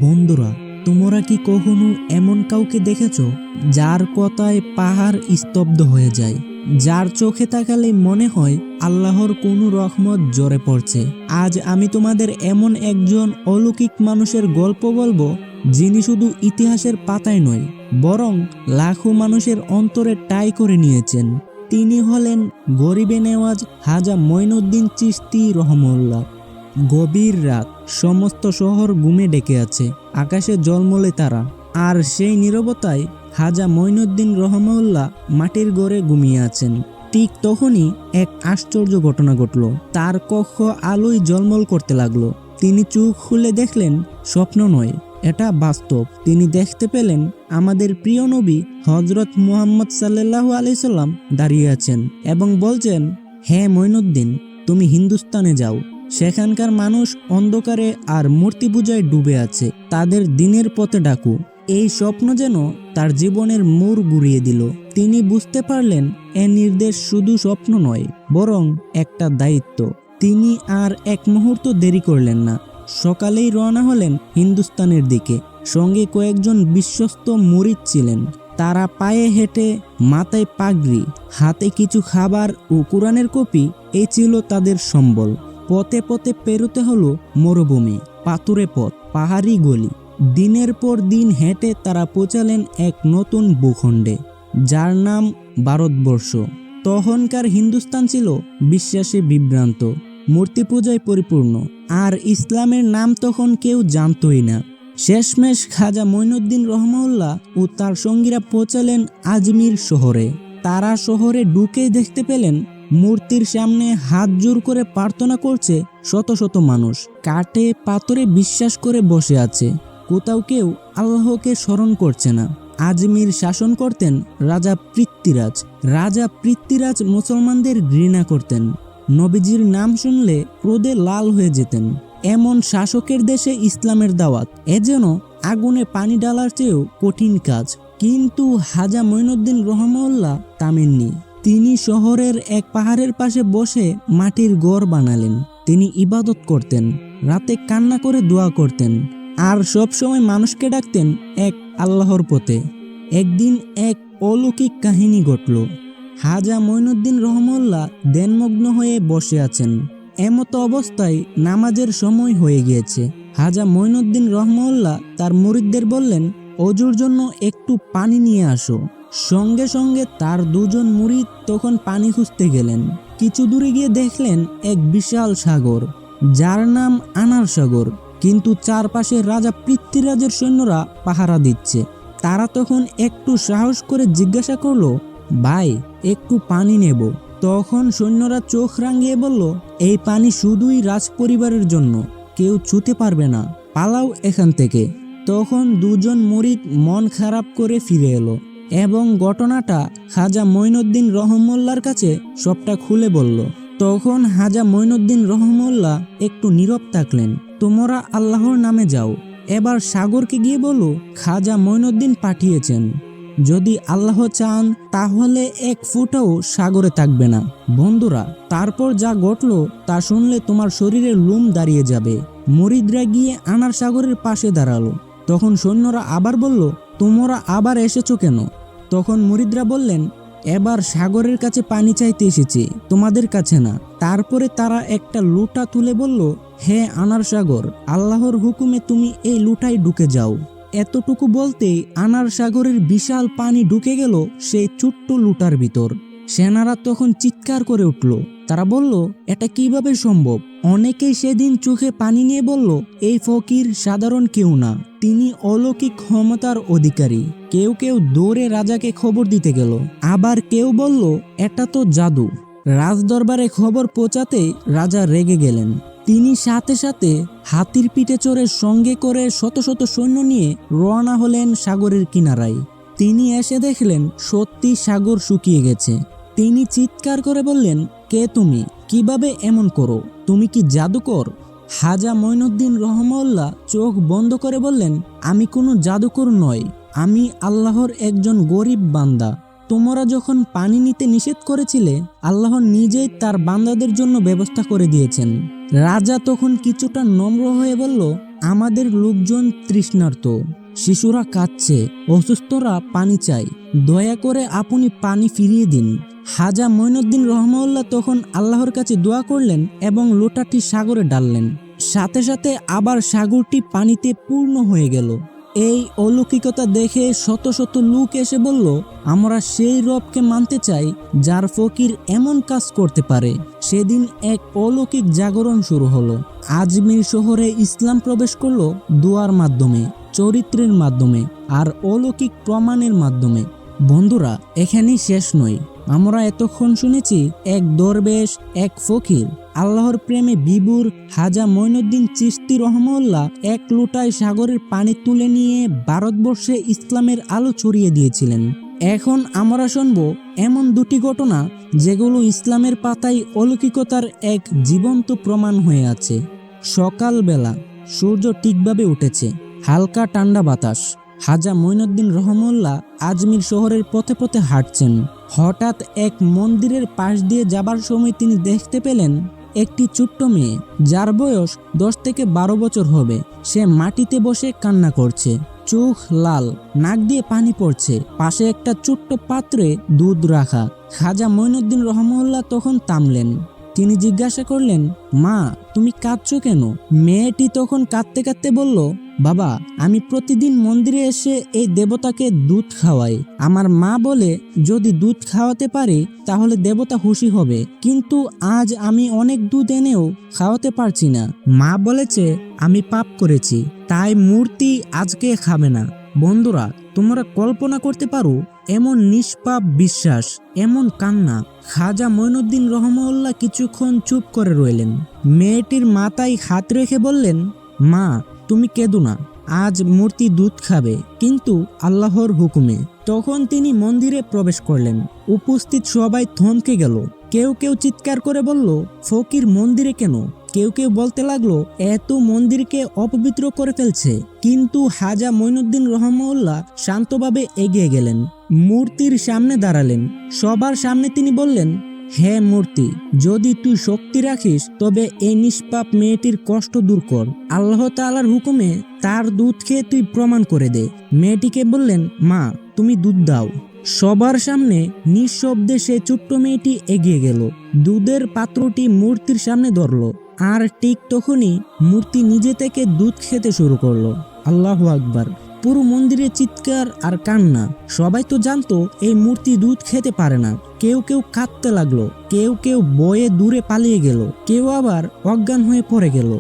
বন্ধুরা, তোমরা কি কখনো এমন কাউকে দেখেছো যার কথায় পাহাড় স্তব্ধ হয়ে যায়, যার চোখে তাকালে মনে হয় আল্লাহর কোনো রহমত ঝরে পড়ছে? আজ আমি তোমাদের এমন একজন অলৌকিক মানুষের গল্প বলবো, যিনি শুধু ইতিহাসের পাতায় নয়, বরং লাখো মানুষের অন্তরে ঠাঁই করে নিয়েছেন। তিনি হলেন গরিবে নেওয়াজ হাজা মঈনুদ্দিন চিশতি রহমউল্লাহ। গভীর রাত, সমস্ত শহর ঘুমে ডেকে আছে, আকাশে ঝলমলে তারা, আর সেই নীরবতায় হাজা মঈনুদ্দিন রহমউল্লাহ মাটির ঘরে ঘুমিয়ে আছেন। ঠিক তখনই এক আশ্চর্য ঘটনা ঘটল। তার কক্ষ আলোয় ঝলমল করতে লাগলো। তিনি চোখ খুলে দেখলেন স্বপ্ন নয়, এটা বাস্তব। তিনি দেখতে পেলেন আমাদের প্রিয় নবী হযরত মুহাম্মদ সাল্লাল্লাহু আলাইহি সাল্লাম দাঁড়িয়ে আছেন এবং বলছেন, হে মঈনুদ্দিন, তুমি হিন্দুস্তানে যাও। সেখানকার মানুষ অন্ধকারে আর মূর্তি পূজায় ডুবে আছে, তাদের দিনের পথে ডাকু। এই স্বপ্ন যেন তার জীবনের মোড় ঘুরিয়ে দিল। তিনি বুঝতে পারলেন এ নির্দেশ শুধু স্বপ্ন নয়, বরং একটা দায়িত্ব। তিনি আর এক মুহূর্ত দেরি করলেন না। সকালেই রওনা হলেন হিন্দুস্তানের দিকে। সঙ্গে কয়েকজন বিশ্বস্ত মুরিদ ছিলেন। তারা পায়ে হেঁটে, মাথায় পাগড়ি, হাতে কিছু খাবার ও কোরআনের কপি, এই ছিল তাদের সম্বল। পথে পথে পেরোতে হলো মরুভূমি, পাথুরে পথ, পাহাড়ি গলি। দিনের পর দিন হেঁটে তারা পৌঁছালেন এক নতুন ভূখণ্ডে, যার নাম ভারতবর্ষ। তখনকার হিন্দুস্তান ছিল বিশ্বাসে বিভ্রান্ত, মূর্তি পূজায় পরিপূর্ণ, আর ইসলামের নাম তখন কেউ জানতই না। শেষমেশ খাজা মঈনুদ্দিন রহমউল্লাহ ও তার সঙ্গীরা পৌঁছালেন আজমির শহরে। তারা শহরে ঢুকেই দেখতে পেলেন মূর্তির সামনে হাত জোর করে প্রার্থনা করছে শত শত মানুষ। কাঠে পাথরে বিশ্বাস করে বসে আছে, কোথাও কেউ আল্লাহকে স্মরণ করছে না। আজমির শাসন করতেন রাজা পৃথ্বীরাজ। রাজা পৃথ্বীরাজ মুসলমানদের ঘৃণা করতেন। নবীজির নাম শুনলে ক্রোধে লাল হয়ে যেতেন। এমন শাসকের দেশে ইসলামের দাওয়াত, এ যেন আগুনে পানি ঢালার চেয়েও কঠিন কাজ। কিন্তু হাজা মঈনুদ্দিন রহমউল্লাহ থামেননি। তিনি শহরের এক পাহাড়ের পাশে বসে মাটির ঘর বানালেন। তিনি ইবাদত করতেন, রাতে কান্না করে দোয়া করতেন, আর সব সময় মানুষকে ডাকতেন এক আল্লাহর পথে। একদিন এক অলৌকিক কাহিনী ঘটল। হাজা মঈনুদ্দিন রহমউল্লাহ ধ্যানমগ্ন হয়ে বসে আছেন। এমতো অবস্থায় নামাজের সময় হয়ে গিয়েছে। হাজা মঈনুদ্দিন রহমউল্লাহ তার মুরিদদের বললেন, অজুর জন্য একটু পানি নিয়ে আসো। সঙ্গে সঙ্গে তার দুজন মুরিদ তখন পানি খুঁজতে গেলেন। কিছু দূরে গিয়ে দেখলেন এক বিশাল সাগর, যার নাম আনার সাগর। কিন্তু চারপাশে রাজা পৃথ্বীরাজের সৈন্যরা পাহারা দিচ্ছে। তারা তখন একটু সাহস করে জিজ্ঞাসা করলো, ভাই, একটু পানি নেব? তখন সৈন্যরা চোখ রাঙিয়ে বলল, এই পানি শুধুই রাজপরিবারের জন্য, কেউ ছুঁতে পারবে না, পালাও এখান থেকে। তখন দুজন মুরিদ মন খারাপ করে ফিরে এলো এবং ঘটনাটা হাজা মঈনুদ্দিন রহমউল্লাহর কাছে সবটা খুলে বলল। তখন হাজা মঈনুদ্দিন রহমউল্লাহ একটু নীরব থাকলেন। তোমরা আল্লাহর নামে যাও, এবার সাগরকে গিয়ে বলো খাজা মঈনুদ্দিন পাঠিয়েছেন। যদি আল্লাহ চান তাহলে এক ফুটাও সাগরে থাকবে না। বন্ধুরা, তারপর যা ঘটলো তা শুনলে তোমার শরীরের লোম দাঁড়িয়ে যাবে। মুরিদরা গিয়ে আনার সাগরের পাশে দাঁড়ালো। তখন সৈন্যরা আবার বলল, তোমরা আবার এসেছো কেন? তখন মুরিদরা বললেন, এবার সাগরের কাছে পানি চাইতে এসেছি, তোমাদের কাছে না। তারপরে তারা একটা লোটা তুলে বলল, হে আনার সাগর, আল্লাহর হুকুমে তুমি এই লোটায় ঢুকে যাও। এতটুকু বলতেই আনার সাগরের বিশাল পানি ঢুকে গেল সেই ছোট্ট লোটার ভিতর। সেনারা তখন চিৎকার করে উঠল। তারা বলল, এটা কিভাবে সম্ভব? অনেকেই সেদিন চোখে পানি নিয়ে বলল, এই ফকির সাধারণ কেউ না, তিনি অলৌকিক ক্ষমতার অধিকারী। কেউ কেউ দৌড়ে রাজাকে খবর দিতে গেল, আবার কেউ বলল, এটা তো জাদু। রাজদরবারে খবর পৌঁছাতে রাজা রেগে গেলেন। তিনি সাথে সাথে হাতির পিঠে চড়ে সঙ্গে করে শত শত সৈন্য নিয়ে রওনা হলেন সাগরের কিনারায়। তিনি এসে দেখলেন সত্যি সাগর শুকিয়ে গেছে। তিনি চিৎকার করে বললেন, কে তুমি? কিভাবে এমন করো? তুমি কি জাদুকর? হাজা মঈনুদ্দিন রহমউল্লাহ চোখ বন্ধ করে বললেন, আমি কোনো জাদুকর নই, আমি আল্লাহর একজন গরিব বান্দা। তোমরা যখন পানি নিতে নিষেধ করেছিলে, আল্লাহ নিজেই তার বান্দাদের জন্য ব্যবস্থা করে দিয়েছেন। রাজা তখন কিছুটা নম্র হয়ে বলল, আমাদের লোকজন তৃষ্ণার্ত, শিশুরা কাঁদছে, অসুস্থরা পানি চায়, দয়া করে আপনি পানি ফিরিয়ে দিন। খাজা মঈনুদ্দিন রহমাউল্লাহ তখন আল্লাহর কাছে দোয়া করলেন এবং লোটাটি সাগরে ডাললেন। সাথে সাথে আবার সাগরটি পানিতে পূর্ণ হয়ে গেল। এই অলৌকিকতা দেখে শত শত লোক এসে বলল, আমরা সেই রবকে মানতে চাই যার ফকির এমন কাজ করতে পারে। সেদিন এক অলৌকিক জাগরণ শুরু হলো। আজমির শহরে ইসলাম প্রবেশ করলো দোয়ার মাধ্যমে, চরিত্রের মাধ্যমে আর অলৌকিক প্রমাণের মাধ্যমে। বন্ধুরা, এখানেই শেষ নয়। আমরা এতক্ষণ শুনেছি এক দরবেশ, এক ফকির, আল্লাহর প্রেমে বিভোর খাজা মঈনুদ্দিন চিশতি রহমাউল্লাহ এক লোটায় সাগরের পানি তুলে নিয়ে ভারতবর্ষে ইসলামের আলো ছড়িয়ে দিয়েছিলেন। এখন আমরা শুনব এমন দুটি ঘটনা যেগুলো ইসলামের পাতায় অলৌকিকতার এক জীবন্ত প্রমাণ হয়ে আছে। সকালবেলা সূর্য ঠিকভাবে উঠেছে, হালকা ঠান্ডা বাতাস। খাজা মঈনুদ্দিন রহমাউল্লাহ আজমির শহরের পথে পথে হাঁটছেন। হঠাৎ এক মন্দিরের পাশ দিয়ে যাবার সময় তিনি দেখতে পেলেন একটি ছোট্ট মেয়ে, যার বয়স 10 থেকে 12 বছর হবে। সে মাটিতে বসে কান্না করছে, চোখ লাল, নাক দিয়ে পানি পড়ছে। পাশে একটা ছোট্ট পাত্রে দুধ রাখা। খাজা মঈনুদ্দিন রহমাউল্লাহ তখন থামলেন। তিনি জিজ্ঞাসা করলেন, মা, তুমি কাঁদছো কেন? মেয়েটি তখন কাঁদতে কাঁদতে বলল, বাবা, আমি প্রতিদিন মন্দিরে এসে এই দেবতাকে দুধ খাওয়াই। আমার মা বলে যদি দুধ খাওয়াতে পারি তাহলে দেবতা খুশি হবে, কিন্তু আজ আমি অনেক দুধ এনেও খাওয়াতে পারছি না। মা বলেছে আমি পাপ করেছি, তাই মূর্তি আজকে খাবে না। বন্ধুরা, তোমরা কল্পনা করতে পারো এমন নিষ্পাপ বিশ্বাস, এমন কান্না। খাজা মঈনুদ্দিন রহমাউল্লাহ কিছুক্ষণ চুপ করে রইলেন। মেয়েটির মাথায় হাত রেখে বললেন, মা, তুমি কেঁদো না, আজ মূর্তি দুধ খাবে, কিন্তু আল্লাহর হুকুমে। তখন তিনি মন্দিরে প্রবেশ করলেন। উপস্থিত সবাই থমকে গেল। কেউ কেউ চিৎকার করে বলল, ফকির মন্দিরে কেন? কেউ কেউ বলতে লাগলো, এত মন্দিরকে অপবিত্র করে ফেলছে। কিন্তু খাজা মঈনুদ্দিন রহমাউল্লাহ শান্তভাবে এগিয়ে গেলেন, মূর্তির সামনে দাঁড়ালেন। সবার সামনে তিনি বললেন, হে মূর্তি, যদি তুই শক্তি রাখিস তবে এই নিষ্পাপ মেয়েটির কষ্ট দূর কর। আল্লাহ তাআলার হুকুমে তার দুধ খেয়ে তুই প্রমাণ করে দে। মেয়েটিকে বললেন, মা, তুমি দুধ দাও। সবার সামনে নিঃশব্দে সে ছোট্ট মেয়েটি এগিয়ে গেল, দুধের পাত্রটি মূর্তির সামনে ধরল। আর ঠিক তখনই মূর্তি নিজে থেকে দুধ খেতে শুরু করলো। আল্লাহু আকবার। পুরো মন্দিরে চিৎকার আর কান্না। সবাই তো জানতো এই মূর্তি দুধ খেতে পারে না। কেউ কেউ কাঁদতে লাগলো, কেউ কেউ ভয়ে দূরে পালিয়ে গেল, কেউ আবার অজ্ঞান হয়ে পড়ে গেল।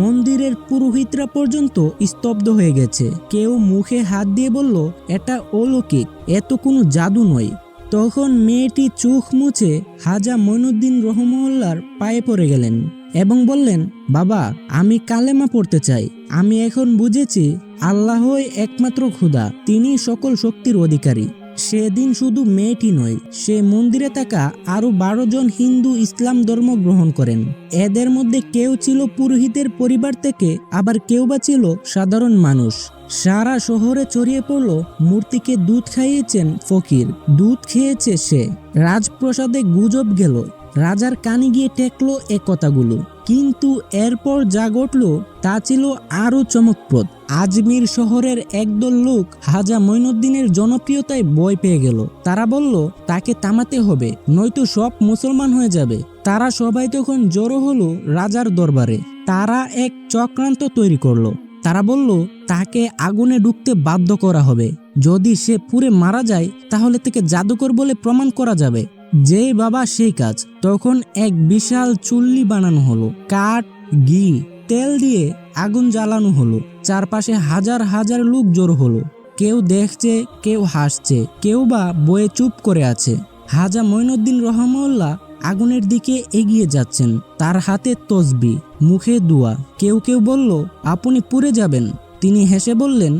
মন্দিরের পুরোহিতরা পর্যন্ত স্তব্ধ হয়ে গেছে। কেউ মুখে হাত দিয়ে বলল, এটা অলৌকিক, এত কোনো জাদু নয়। তখন মেয়েটি চোখ মুছে খাজা মঈনুদ্দিন রহমাউল্লাহর পায়ে পড়ে গেলেন এবং বললেন, বাবা, আমি কালেমা পড়তে চাই। আমি এখন বুঝেছি আল্লাহই একমাত্র খোদা, তিনি সকল শক্তির অধিকারী। সেদিন শুধু মেয়েটি নয়, সে মন্দিরে থাকা আরো 12 জন হিন্দু ইসলাম ধর্ম গ্রহণ করেন। এদের মধ্যে কেউ ছিল পুরোহিতের পরিবার থেকে, আবার কেউ বা ছিল সাধারণ মানুষ। সারা শহরে ছড়িয়ে পড়ল, মূর্তিকে দুধ খাইয়েছেন ফকির, দুধ খেয়েছে সে। রাজপ্রাসাদে গুজব গেল, রাজার কানে গিয়ে ঠেকলো এ কথাগুলো। কিন্তু এরপর যা ঘটল তা ছিল আরো চমকপ্রদ। আজমির শহরের একদল লোক খাজা মঈনুদ্দিনের জনপ্রিয়তায় ভয় পেয়ে গেল। তারা বলল, তাকে থামাতে হবে, নয়তো সব মুসলমান হয়ে যাবে। তারা সবাই তখন জড়ো হলো রাজার দরবারে। তারা এক চক্রান্ত তৈরি করলো। তারা বলল, তাকে আগুনে ঢুকতে বাধ্য করা হবে। যদি সে পুড়ে মারা যায় তাহলে তাকে জাদুকর বলে প্রমাণ করা যাবে। যেই বাবা সেই কাজ। তখন এক বিশাল চুল্লি বানানো হলো, কাঠ, ঘি, তেল দিয়ে আগুন জ্বালানো হলো। চারপাশে হাজার হাজার লোক জড়ো হলো। কেউ দেখছে, কেউ হাসছে, কেউ বা বয়ে চুপ করে আছে। খাজা মঈনুদ্দিন রহমাউল্লাহ আগুনের দিকে এগিয়ে যাচ্ছেন, তার হাতে তসবিহ, মুখে দোয়া। কেউ কেউ বলল, আপনি পুড়ে যাবেন। তিনি হেসে বললেন,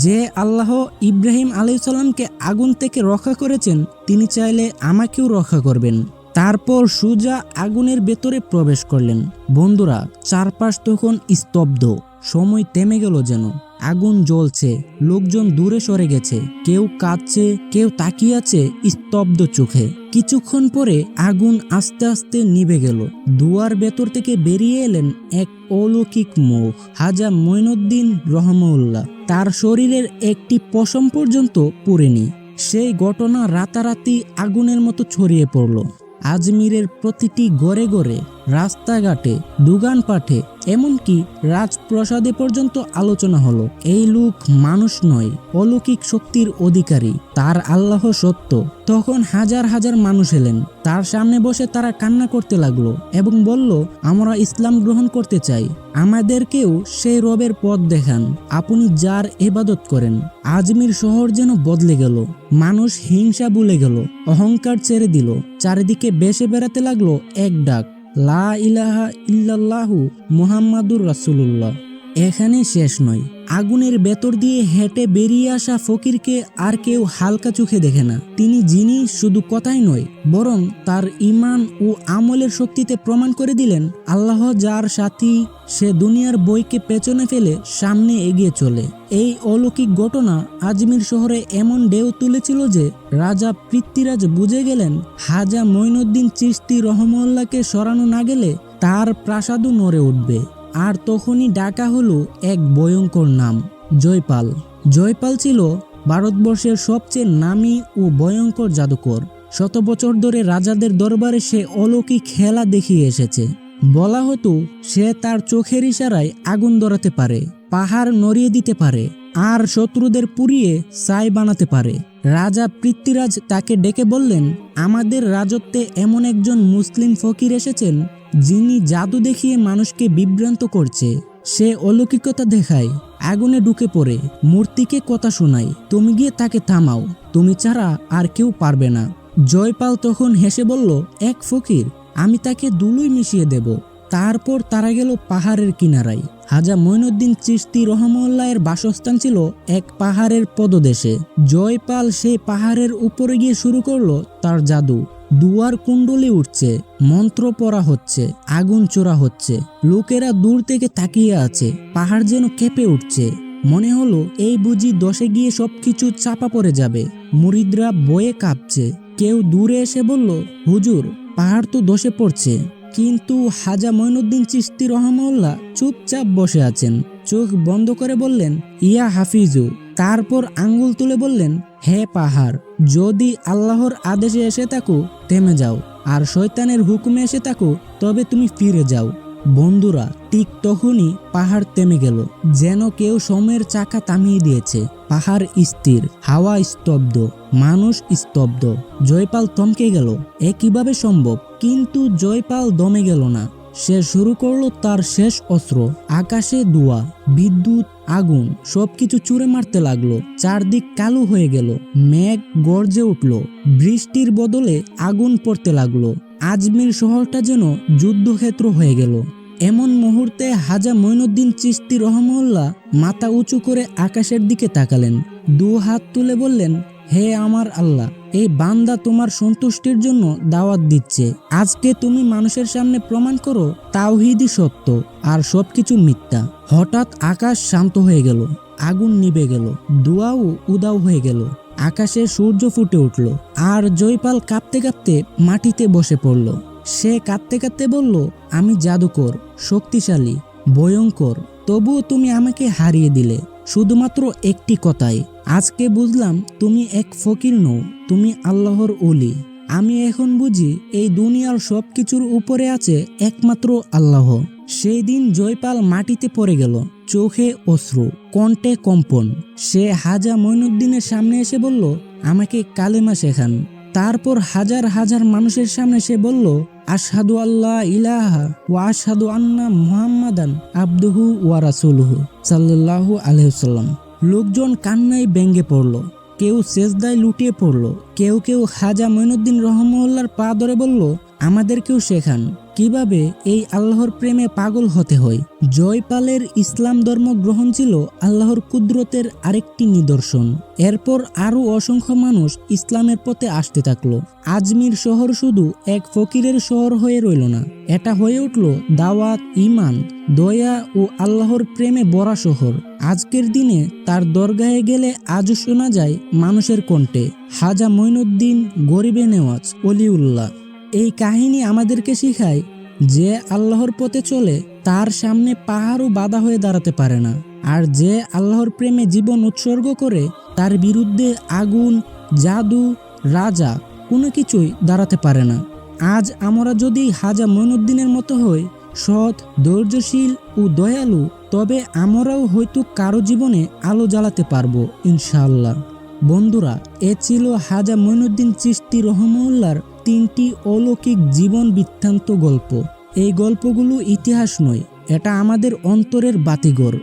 যে আল্লাহ ইব্রাহিম আলাইহিস সালামকে আগুন থেকে রক্ষা করেছেন, তিনি চাইলে আমাকেও রক্ষা করবেন। তারপর সোজা আগুনের ভেতরে প্রবেশ করলেন। বন্ধুরা, চারপাশ তখন স্তব্ধ, সময় থেমে গেল যেন। আগুন জ্বলছে, লোকজন দূরে সরে গেছে, কেউ কাঁদছে, কেউ তাকিয়ে আছে স্তব্ধ চোখে। কিছুক্ষণ পরে আগুন আস্তে আস্তে নিভে গেল। দুয়ার ভেতর থেকে বেরিয়ে এলেন এক অলৌকিক মুখ, হাজা মঈনুদ্দিন রহমাউল্লাহ। তার শরীরের একটি পশম পর্যন্ত পুড়েনি। সেই ঘটনা রাতারাতি আগুনের মতো ছড়িয়ে পড়ল। আজমিরের প্রতিটি ঘরে ঘরে, রাস্তাঘাটে, দোকানপাটে, এমনকি রাজপ্রাসাদে পর্যন্ত আলোচনা হলো। এই লোক মানুষ নয়, অলৌকিক শক্তির অধিকারী, তার আল্লাহ সত্য। তখন হাজার হাজার মানুষ এলেন, তার সামনে বসে তারা কান্না করতে লাগলো এবং বলল, আমরা ইসলাম গ্রহণ করতে চাই, আমাদেরকেও সেই রবের পথ দেখান, আপনি যার ইবাদত করেন। আজমির শহর যেন বদলে গেল। মানুষ হিংসা ভুলে গেল, অহংকার ছেড়ে দিল। চারিদিকে বেশে বেড়াতে লাগলো এক ডাক, লা ইলাহা ইল্লাল্লাহু মুহাম্মাদুর রাসূলুল্লাহ। এখানে শেষ নয়। আগুনের ভেতর দিয়ে হেঁটে বেরিয়ে আসা ফকিরকে আর কেউ হালকা চোখে দেখে না। তিনি যিনি শুধু কথাই নয়, বরং তার ঈমান ও আমলের শক্তিতে প্রমাণ করে দিলেন, আল্লাহ যার সাথী, সে দুনিয়ার বইকে পেছনে ফেলে সামনে এগিয়ে চলে। এই অলৌকিক ঘটনা আজমির শহরে এমন ঢেউ তুলেছিল যে রাজা পৃথ্বীরাজ বুঝে গেলেন, হাজা মঈনুদ্দিন চিশতি রহমাউল্লাহকে সরানো না গেলে তার প্রাসাদও নড়ে উঠবে। আর তখনই ডাকা হলো এক ভয়ঙ্কর নাম, জয়পাল। জয়পাল ছিল ভারতবর্ষের সবচেয়ে নামী ও ভয়ঙ্কর জাদুকর। শত বছর ধরে রাজাদের দরবারে সে অলৌকিক খেলা দেখিয়ে এসেছে। বলা হতো সে তার চোখের ইশারায় আগুন ধরাতে পারে, পাহাড় নড়িয়ে দিতে পারে, আর শত্রুদের পুড়িয়ে ছাই বানাতে পারে। রাজা পৃথ্বীরাজ তাকে ডেকে বললেন, আমাদের রাজত্বে এমন একজন মুসলিম ফকির এসেছেন যিনি জাদু দেখিয়ে মানুষকে বিভ্রান্ত করছে। সে অলৌকিকতা দেখায়, আগুনে ঢুকে পড়ে, মূর্তিকে কথা শোনায়। তুমি গিয়ে তাকে থামাও, তুমি ছাড়া আর কেউ পারবে না। জয়পাল তখন হেসে বলল, এক ফকির, আমি তাকে ধুলোয় মিশিয়ে দেব। তারপর তারা গেল পাহাড়ের কিনারায়। হাজা মঈনুদ্দিন চিশতি রহমাউল্লাহের বাসস্থান ছিল এক পাহাড়ের পদদেশে। জয়পাল সেই পাহাড়ের উপরে গিয়ে শুরু করলো তার জাদু। দুয়ার কুণ্ডলি উঠছে, মন্ত্র পড়া হচ্ছে, আগুন চোরা হচ্ছে। লোকেরা দূর থেকে তাকিয়ে আছে, পাহাড় যেন কেঁপে উঠছে। মনে হলো এই বুঝি দশে গিয়ে সবকিছু চাপা পড়ে যাবে। মুরিদরা বয়ে কাঁপছে। কেউ দূরে এসে বলল, হুজুর, পাহাড় তো দশে পড়ছে। কিন্তু হাজা মঈনুদ্দিন চিশতি রহমাউল্লাহ চুপচাপ বসে আছেন। চোখ বন্ধ করে বললেন, ইয়া হাফিজু। তারপর আঙ্গুল তুলে বললেন, হে পাহাড়, যদি আল্লাহর আদেশে এসে থাকো থেমে যাও, আর শয়তানের হুকুমে এসে থাকো তবে তুমি ফিরে যাও। বন্ধুরা, ঠিক তখনই পাহাড় থেমে গেল, যেন কেউ সময়ের চাকা থামিয়ে দিয়েছে। পাহাড় স্থির, হাওয়া স্তব্ধ, মানুষ স্তব্ধ। জয়পাল থমকে গেল। এ কিভাবে সম্ভব? কিন্তু জয়পাল দমে গেল না। সে শুরু করলো তার শেষ অস্ত্র। আকাশে ধোঁয়া, বিদ্যুৎ, আগুন সবকিছু ছুঁড়ে মারতে লাগলো। চারদিক কালো হয়ে গেল, মেঘ গর্জে উঠল, বৃষ্টির বদলে আগুন পড়তে লাগলো। আজমির শহরটা যেন যুদ্ধক্ষেত্র হয়ে গেল। এমন মুহূর্তে হাজা মঈনুদ্দিন চিশতি রহমাউল্লাহ মাথা উঁচু করে আকাশের দিকে তাকালেন, দু হাত তুলে বললেন, হে আমার আল্লাহ, এই বান্দা তোমার সন্তুষ্টির জন্য দাওয়াত দিচ্ছে। আজকে তুমি মানুষের সামনে প্রমাণ করো তাওহীদই সত্য আর সবকিছু মিথ্যা। হঠাৎ আকাশ শান্ত হয়ে গেল, আগুন নিভে গেল, ধোঁয়াও উধাও হয়ে গেল। আকাশে সূর্য ফুটে উঠল, আর জয়পাল কাঁপতে কাঁপতে মাটিতে বসে পড়ল। সে কাঁদতে কাঁদতে বলল, আমি জাদুকর, শক্তিশালী, ভয়ঙ্কর, তবুও তুমি আমাকে হারিয়ে দিলে শুধুমাত্র একটি কথায়। আজকে বুঝলাম তুমি এক ফকির নও, তুমি আল্লাহর ওলি। আমি এখন বুঝি এই দুনিয়ার সবকিছুর উপরে আছে একমাত্র আল্লাহ। সেই দিন জয়পাল মাটিতে পড়ে গেল, চোখে অশ্রু, কণ্ঠে কম্পন। সে হাজা মঈনুদ্দিনের সামনে এসে বলল, আমাকে কালেমা শেখান। তারপর হাজার হাজার মানুষের সামনে সে বলল, আশহাদু আল্লাহ ইলাহা ওয়া আশহাদু আন্না মুহাম্মাদান আবদুহু ওয়া রাসূলুহু সাল্লাল্লাহু আলাইহি ওয়াসাল্লাম। লোকজন কান্নায় ব্যঙ্গে পড়ল, কেউ সেজদায় লুটিয়ে পড়ল, কেউ কেউ হাজা মঈনুদ্দিন রহমাউল্লাহর পা ধরে বলল, আমাদেরকেও শেখান কিভাবে এই আল্লাহর প্রেমে পাগল হতে হয়। জয়পালের ইসলাম ধর্ম গ্রহণ ছিল আল্লাহর কুদরতের আরেকটি নিদর্শন। এরপর আরও অসংখ্য মানুষ ইসলামের পথে আসতে থাকলো। আজমির শহর শুধু এক ফকিরের শহর হয়ে রইল না, এটা হয়ে উঠল দাওয়াত, ঈমান, দয়া ও আল্লাহর প্রেমে ভরা শহর। আজকের দিনে তার দরগাহে গেলে আজও শোনা যায় মানুষের কণ্ঠে, খাজা মঈনুদ্দিন গরিবে নেওয়াজ ওলিউল্লাহ। এই কাহিনী আমাদেরকে শেখায় যে আল্লাহর পথে চলে তার সামনে পাহাড়ও বাধা হয়ে দাঁড়াতে পারে না, আর যে আল্লাহর প্রেমে জীবন উৎসর্গ করে তার বিরুদ্ধে আগুন, জাদু, রাজা কোনো কিছুই দাঁড়াতে পারে না। আজ আমরা যদি খাজা মঈনুদ্দিনের মতো হই, সৎ, ধৈর্যশীল ও দয়ালু, তবে আমরাও হয়তো কারো জীবনে আলো জ্বালাতে পারবো ইনশাআল্লাহ। বন্ধুরা, এ ছিল খাজা মঈনুদ্দিন চিশতি রহমাহুল্লাহর 3টি অলৌকিক জীবন বৃত্তান্ত গল্প। এই গল্পগুলো ইতিহাস নয়, এটা আমাদের অন্তরের বাতিঘর।